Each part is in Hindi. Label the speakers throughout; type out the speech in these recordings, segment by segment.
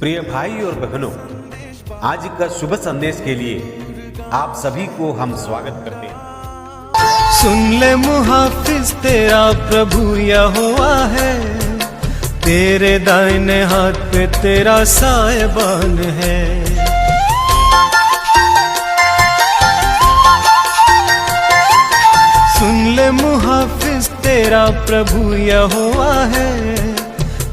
Speaker 1: प्रिय भाई और बहनों, आज का शुभ संदेश के लिए आप सभी को हम स्वागत करते हैं।
Speaker 2: सुन ले मुहाफिज, तेरा प्रभु यहोवा है, तेरे दाहिने हाथ पे तेरा साहिबान है। सुन ले मुहाफिज, तेरा प्रभु यहोवा है,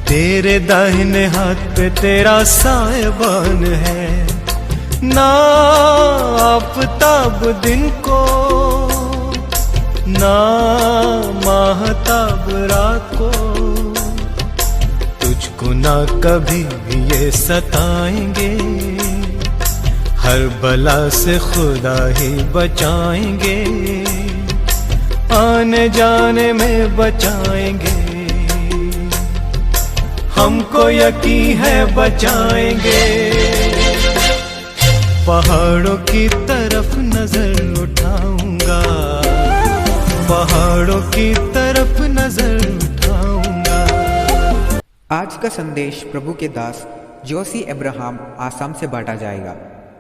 Speaker 2: तेरे दाहिने हाथ पे तेरा साहिबान है। ना आफताब दिन को, ना माहताब रात को, तुझको ना कभी भी ये सताएंगे, हर बला से खुदा ही बचाएंगे, आने जाने में बचाएंगे, हमको यकीन है बचाएंगे। पहाड़ों की तरफ नजर उठाऊंगा, पहाड़ों की तरफ नजर उठाऊंगा।
Speaker 3: आज का संदेश प्रभु के दास जोशी अब्राहम आसाम से बांटा जाएगा।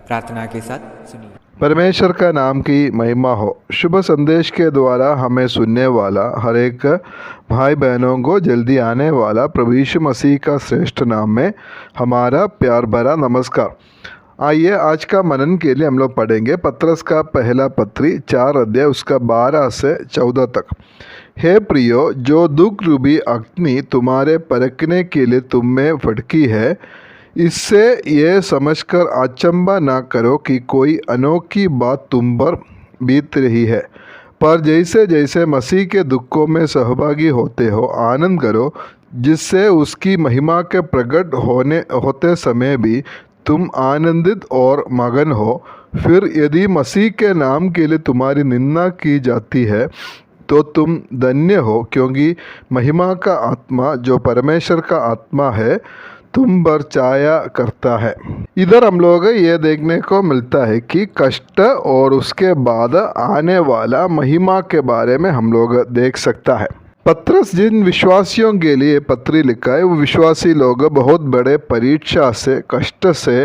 Speaker 3: प्रार्थना के साथ सुनिए।
Speaker 4: परमेश्वर का नाम की महिमा हो। शुभ संदेश के द्वारा हमें सुनने वाला हर एक भाई बहनों को जल्दी आने वाला प्रभु यीशु मसीह का श्रेष्ठ नाम में हमारा प्यार भरा नमस्कार। आइए आज का मनन के लिए हम लोग पढ़ेंगे पत्रस का पहला पत्री 4 अध्याय उसका 12 से 14 तक। हे प्रियो, जो दुख रूपी अग्नि तुम्हारे परखने के लिए तुम में फटकी है, इससे ये समझकर अचंभा ना करो कि कोई अनोखी बात तुम पर बीत रही है, पर जैसे जैसे मसीह के दुखों में सहभागी होते हो आनंद करो, जिससे उसकी महिमा के प्रकट होते समय भी तुम आनंदित और मगन हो। फिर यदि मसीह के नाम के लिए तुम्हारी निंदा की जाती है तो तुम धन्य हो, क्योंकि महिमा का आत्मा जो परमेश्वर का आत्मा है तुम पर छाया करता है। इधर हम लोग ये देखने को मिलता है कि कष्ट और उसके बाद आने वाला महिमा के बारे में हम लोग देख सकता है। पत्रस जिन विश्वासियों के लिए पत्री लिखा है, वो विश्वासी लोग बहुत बड़े परीक्षा से, कष्ट से,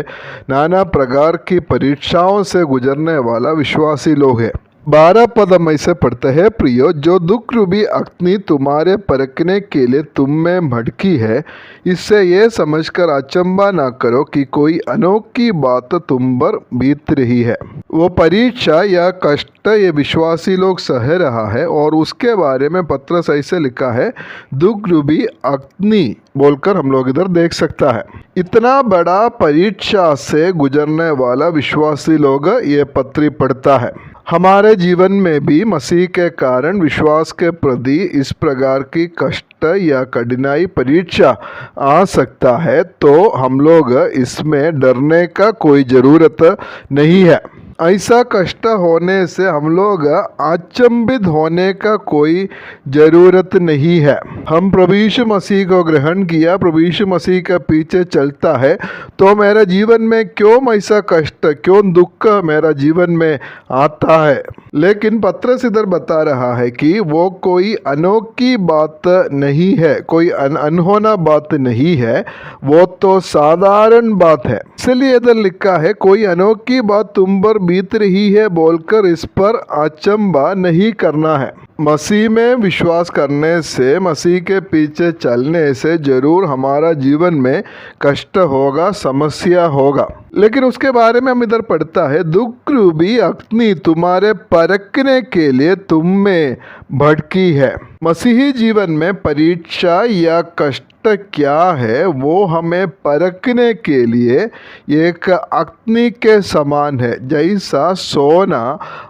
Speaker 4: नाना प्रकार की परीक्षाओं से गुजरने वाला विश्वासी लोग हैं। 12 पद हम ऐसे पढ़ते हैं, प्रियो, जो दुख रूपी अग्नि तुम्हारे परखने के लिए तुम में भड़की है, इससे ये समझकर अचंभा ना करो कि कोई अनोखी बात तुम पर बीत रही है। वो परीक्षा या कष्ट ये विश्वासी लोग सह रहा है और उसके बारे में पत्रस ऐसे लिखा है, दुख रूपी अग्नि बोलकर हम लोग इधर देख सकता है। इतना बड़ा परीक्षा से गुजरने वाला विश्वासी लोग ये पत्री पढ़ता है। हमारे जीवन में भी मसीह के कारण विश्वास के प्रति इस प्रकार की कष्ट या कठिनाई परीक्षा आ सकता है, तो हम लोग इसमें डरने का कोई ज़रूरत नहीं है। ऐसा कष्ट होने से हम लोग अचंभित होने का कोई ज़रूरत नहीं है। हम प्रभु यीशु मसीह को ग्रहण किया, प्रभु यीशु मसीह के पीछे चलता है, तो मेरा जीवन में क्यों ऐसा कष्ट, क्यों दुख मेरा जीवन में आता है। लेकिन पत्रस इधर बता रहा है कि वो कोई अनोखी बात नहीं है, कोई अनहोना बात नहीं है, वो तो साधारण बात है। इसलिए इधर लिखा है, कोई अनोखी बात तुम पर बीत रही है बोलकर इस पर अचंभा नहीं करना है। मसीह में विश्वास करने से, मसीह के पीछे चलने से जरूर हमारा जीवन में कष्ट होगा, समस्या होगा, लेकिन उसके बारे में हम इधर पढ़ता है, दुख रूपी अग्नि तुम्हारे परखने के लिए तुम में भड़की है। मसीही जीवन में परीक्षा या कष्ट क्या है, वो हमें परखने के लिए एक अग्नि के समान है। जैसा सोना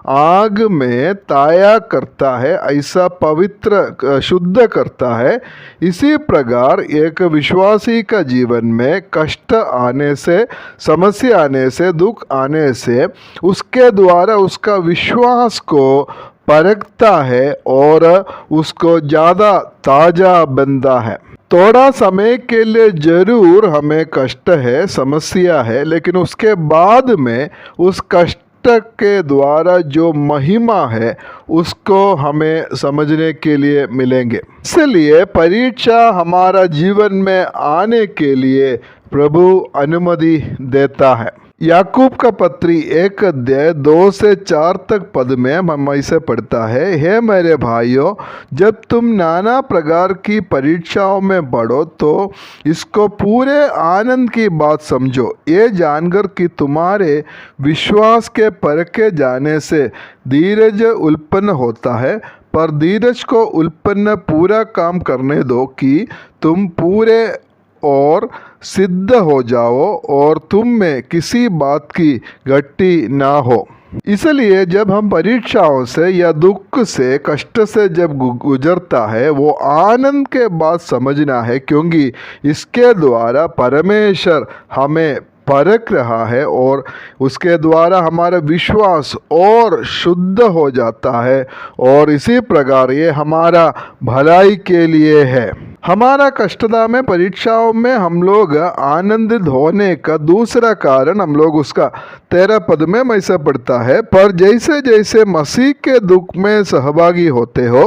Speaker 4: आग में ताया करता है, ऐसा पवित्र शुद्ध करता है, इसी प्रकार एक विश्वासी का जीवन में कष्ट आने से, समस्या आने से, दुख आने से उसके द्वारा उसका विश्वास को परखता है और उसको ज़्यादा ताज़ा बनता है। थोड़ा समय के लिए जरूर हमें कष्ट है, समस्या है, लेकिन उसके बाद में उस कष्ट कष्ट के द्वारा जो महिमा है उसको हमें समझने के लिए मिलेंगे। इसलिए परीक्षा हमारा जीवन में आने के लिए प्रभु अनुमति देता है। याकूब का पत्री 1 अध्याय 2 से 4 तक पद में हम ऐसे पढ़ता है, हे मेरे भाइयों, जब तुम नाना प्रकार की परीक्षाओं में बढ़ो तो इसको पूरे आनंद की बात समझो, ये जानकर कि तुम्हारे विश्वास के परखे जाने से धीरज उत्पन्न होता है, पर धीरज को उत्पन्न पूरा काम करने दो कि तुम पूरे और सिद्ध हो जाओ और तुम में किसी बात की घटी ना हो। इसलिए जब हम परीक्षाओं से या दुख से कष्ट से जब गुजरता है वो आनंद के बाद समझना है, क्योंकि इसके द्वारा परमेश्वर हमें परख रहा है और उसके द्वारा हमारा विश्वास और शुद्ध हो जाता है और इसी प्रकार ये हमारा भलाई के लिए है। हमारा कष्टदा में परीक्षाओं में हम लोग आनंदित होने का दूसरा कारण हम लोग उसका 13 पद में ऐसा पढ़ता है, पर जैसे जैसे मसीह के दुख में सहभागी होते हो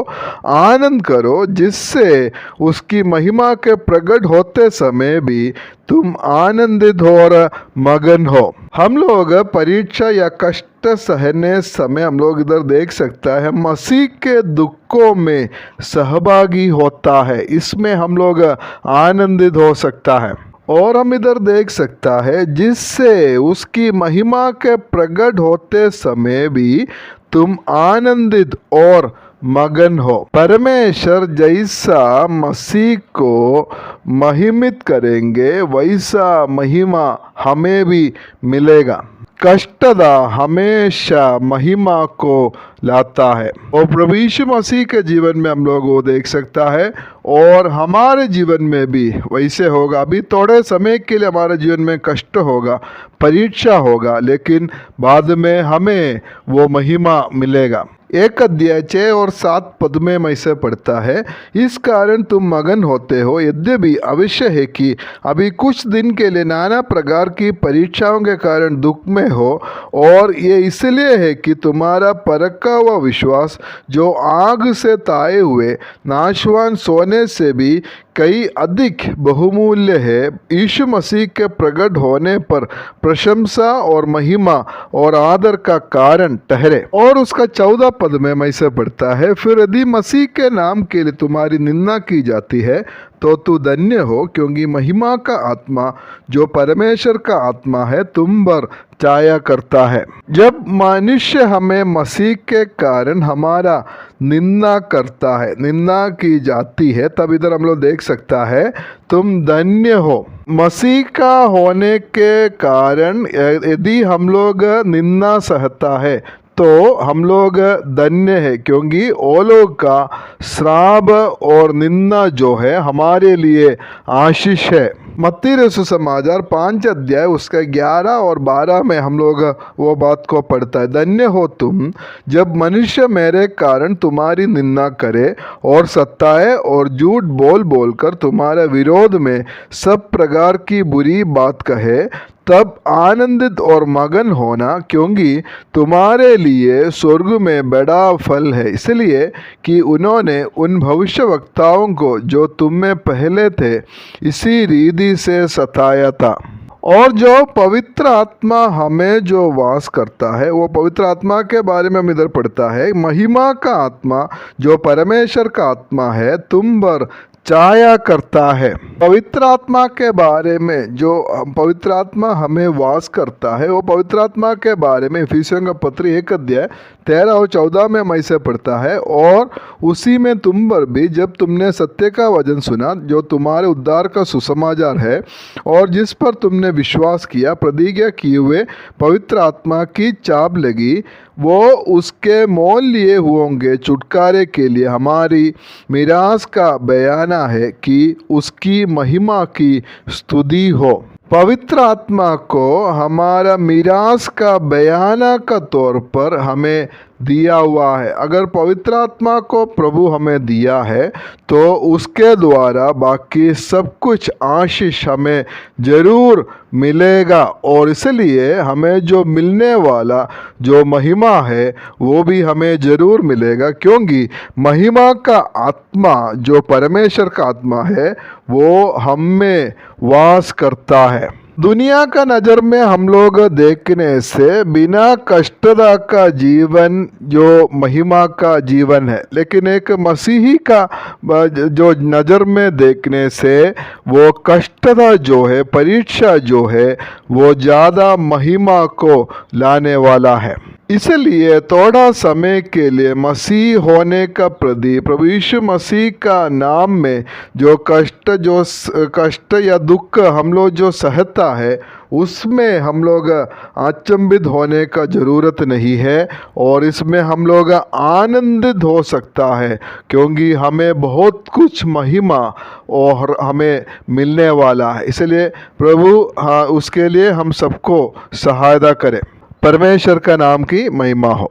Speaker 4: आनंद करो, जिससे उसकी महिमा के प्रकट होते समय भी तुम आनंदित और मगन हो। हम लोग परीक्षा या कष्ट सहने समय हम लोग इधर देख सकता है मसीह के दुखों में सहभागी होता है, इसमें हम लोग आनंदित हो सकता है। और हम इधर देख सकता है जिससे उसकी महिमा के प्रकट होते समय भी तुम आनंदित और मगन हो। परमेश्वर जैसा मसीह को महिमित करेंगे वैसा महिमा हमें भी मिलेगा। कष्टदा हमेशा महिमा को लाता है और प्रभु यीशु मसीह के जीवन में हम लोग वो देख सकता है और हमारे जीवन में भी वैसे होगा। अभी थोड़े समय के लिए हमारे जीवन में कष्ट होगा, परीक्षा होगा, लेकिन बाद में हमें वो महिमा मिलेगा। 1 अध्याय 6 और 7 पद में ऐसे पढ़ता है, इस कारण तुम मगन होते हो, यद्यपि अवश्य है कि अभी कुछ दिन के लिए नाना प्रकार की परीक्षाओं के कारण दुख में हो, और ये इसलिए है कि तुम्हारा परखा हुआ विश्वास जो आग से ताए हुए नाशवान सोने से भी कई अधिक बहुमूल्य है, यीशु मसीह के प्रकट होने पर प्रशंसा और महिमा और आदर का कारण ठहरे। और उसका 14 पद में ऐसे पढ़ता है, फिर यदि मसीह के नाम के लिए तुम्हारी निंदा की जाती है तो तू धन्य हो, क्योंकि महिमा का आत्मा जो परमेश्वर का आत्मा है तुम पर छाया करता है। जब मनुष्य हमें मसीह के कारण हमारा निंदा करता है, निंदा की जाती है, तब इधर हम लोग देख सकता है तुम धन्य हो। मसीह का होने के कारण यदि हम लोग निंदा सहता है तो हम लोग धन्य है, क्योंकि वो लोग का श्राप और निंदा जो है हमारे लिए आशीष है। मत्ती रसूल समाचार 5 अध्याय उसका 11 और 12 में हम लोग वो बात को पढ़ता है, धन्य हो तुम जब मनुष्य मेरे कारण तुम्हारी निंदा करे और सताए और झूठ बोल बोल कर तुम्हारे विरोध में सब प्रकार की बुरी बात कहे, तब आनंदित और मगन होना, क्योंकि तुम्हारे लिए स्वर्ग में बड़ा फल है, इसलिए कि उन्होंने उन भविष्यवक्ताओं को जो तुम में पहले थे इसी रीति से सताया था। और जो पवित्र आत्मा हमें जो वास करता है, वो पवित्र आत्मा के बारे में हम इधर पढ़ता है, महिमा का आत्मा जो परमेश्वर का आत्मा है तुम पर छाया करता है। पवित्र आत्मा के बारे में जो पवित्र आत्मा हमें वास करता है, वो पवित्र आत्मा के बारे में इफिसियों का पत्र 1 अध्याय 13 और 14 में हम ऐसे पढ़ता है, और उसी में तुम पर भी जब तुमने सत्य का वचन सुना जो तुम्हारे उद्धार का सुसमाचार है और जिस पर तुमने विश्वास किया, प्रतिज्ञा किए हुए पवित्र आत्मा की चाप लगी, वो उसके मोल लिए होंगे छुटकारे के लिए हमारी मिरास का बयाना है कि उसकी महिमा की स्तुति हो। पवित्र आत्मा को हमारा मिरास का बयाना का तौर पर हमें दिया हुआ है। अगर पवित्र आत्मा को प्रभु हमें दिया है तो उसके द्वारा बाकी सब कुछ आशीष हमें ज़रूर मिलेगा, और इसलिए हमें जो मिलने वाला जो महिमा है वो भी हमें ज़रूर मिलेगा, क्योंकि महिमा का आत्मा जो परमेश्वर का आत्मा है वो हम में वास करता है। दुनिया का नज़र में हम लोग देखने से बिना कष्टदा का जीवन जो महिमा का जीवन है, लेकिन एक मसीही का जो नज़र में देखने से वो कष्टदा जो है, परीक्षा जो है, वो ज़्यादा महिमा को लाने वाला है। इसलिए थोड़ा समय के लिए मसीह होने का प्रभु यीशु मसीह का नाम में जो कष्ट या दुख हम लोग जो सहता है उसमें हम लोग अचंभित होने का ज़रूरत नहीं है, और इसमें हम लोग आनंदित हो सकता है, क्योंकि हमें बहुत कुछ महिमा और हमें मिलने वाला है। इसलिए प्रभु उसके लिए हम सबको सहायता करें। परमेश्वर का नाम की महिमा हो।